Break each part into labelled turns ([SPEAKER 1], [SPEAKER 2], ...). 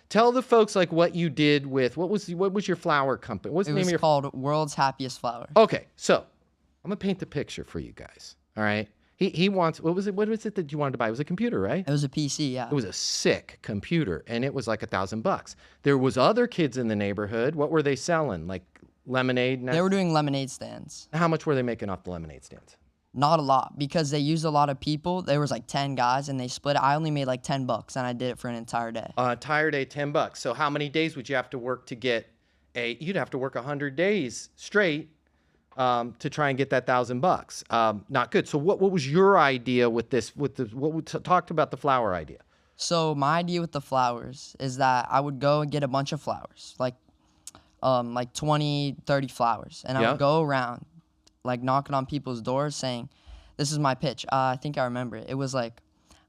[SPEAKER 1] Tell the folks like what you did with what was your flower company? What's the name of
[SPEAKER 2] It
[SPEAKER 1] your?
[SPEAKER 2] was called World's Happiest Flower.
[SPEAKER 1] Okay, so I'm gonna paint the picture for you guys. All right. He wants what was it? What was it that you wanted to buy? It was a computer, right?
[SPEAKER 2] It was a PC, yeah.
[SPEAKER 1] It was a sick computer, and it was like $1,000. There was other kids in the neighborhood. What were they selling? Like lemonade?
[SPEAKER 2] They were doing lemonade stands.
[SPEAKER 1] How much were they making off the lemonade stands?
[SPEAKER 2] Not a lot, because they used a lot of people. There was like 10 guys, and they split it. I only made like $10, and I did it for an entire day.
[SPEAKER 1] Entire day, $10. So how many days would you have to work to get you'd have to work 100 days straight to try and get that $1,000. Not good. So what was your idea with this? What we talked about the flower idea?
[SPEAKER 2] So my idea with the flowers is that I would go and get a bunch of flowers, like 20, 30 flowers, and I would go around, like knocking on people's doors saying, "This is my pitch." I think I remember it. It was like,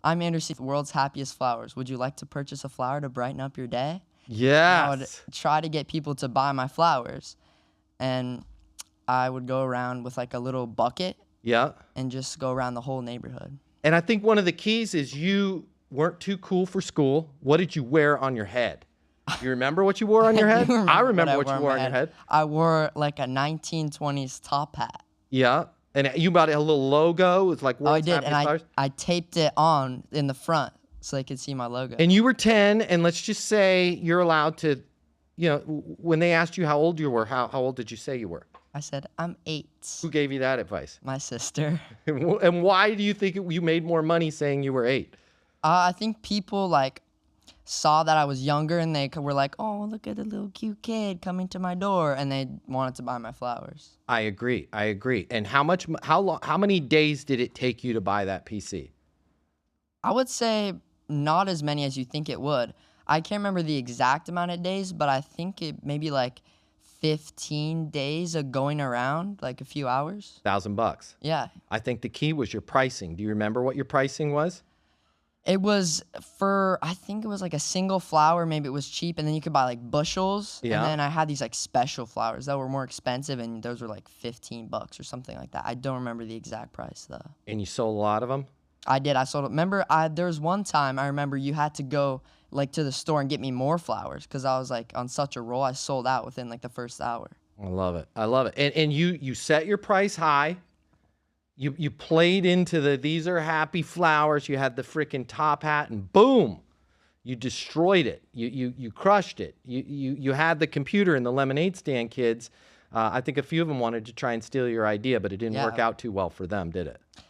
[SPEAKER 2] "I'm Anderson, the world's happiest flowers. Would you like to purchase a flower to brighten up your day?"
[SPEAKER 1] Yes.
[SPEAKER 2] I would try to get people to buy my flowers, and I would go around with like a little bucket.
[SPEAKER 1] Yeah.
[SPEAKER 2] And just go around the whole neighborhood.
[SPEAKER 1] And I think one of the keys is you weren't too cool for school. What did you wear on your head? You remember what you wore on your head? I remember what you wore on your head.
[SPEAKER 2] I wore like a 1920s top hat.
[SPEAKER 1] Yeah. And you bought a little logo. It was like World's Happiest Flowers.
[SPEAKER 2] I taped it on in the front so they could see my logo.
[SPEAKER 1] And you were 10, and let's just say you're allowed to, when they asked you how old you were, how old did you say you were?
[SPEAKER 2] I said, "I'm 8.
[SPEAKER 1] Who gave you that advice?
[SPEAKER 2] My sister.
[SPEAKER 1] And why do you think you made more money saying you were 8?
[SPEAKER 2] I think people like saw that I was younger, and they were like, "Oh, look at the little cute kid coming to my door," and they wanted to buy my flowers.
[SPEAKER 1] I agree. And how many days did it take you to buy that PC?
[SPEAKER 2] I would say not as many as you think it would. I can't remember the exact amount of days, but I think it maybe like 15 days of going around, like a few hours.
[SPEAKER 1] $1,000.
[SPEAKER 2] Yeah.
[SPEAKER 1] I think the key was your pricing. Do you remember what your pricing was?
[SPEAKER 2] It was I think it was like a single flower. Maybe it was cheap, and then you could buy like bushels.
[SPEAKER 1] Yeah.
[SPEAKER 2] And then I had these like special flowers that were more expensive, and those were like $15 or something like that. I don't remember the exact price though.
[SPEAKER 1] And you sold a lot of them?
[SPEAKER 2] I did. I sold it. Remember, there was one time I remember you had to go like to the store and get me more flowers because I was like on such a roll. I sold out within like the first hour.
[SPEAKER 1] I love it. And you set your price high. You played into these are happy flowers. You had the freaking top hat, and boom, you destroyed it. You crushed it. You had the computer and the lemonade stand kids. I think a few of them wanted to try and steal your idea, but it didn't work out too well for them, did it?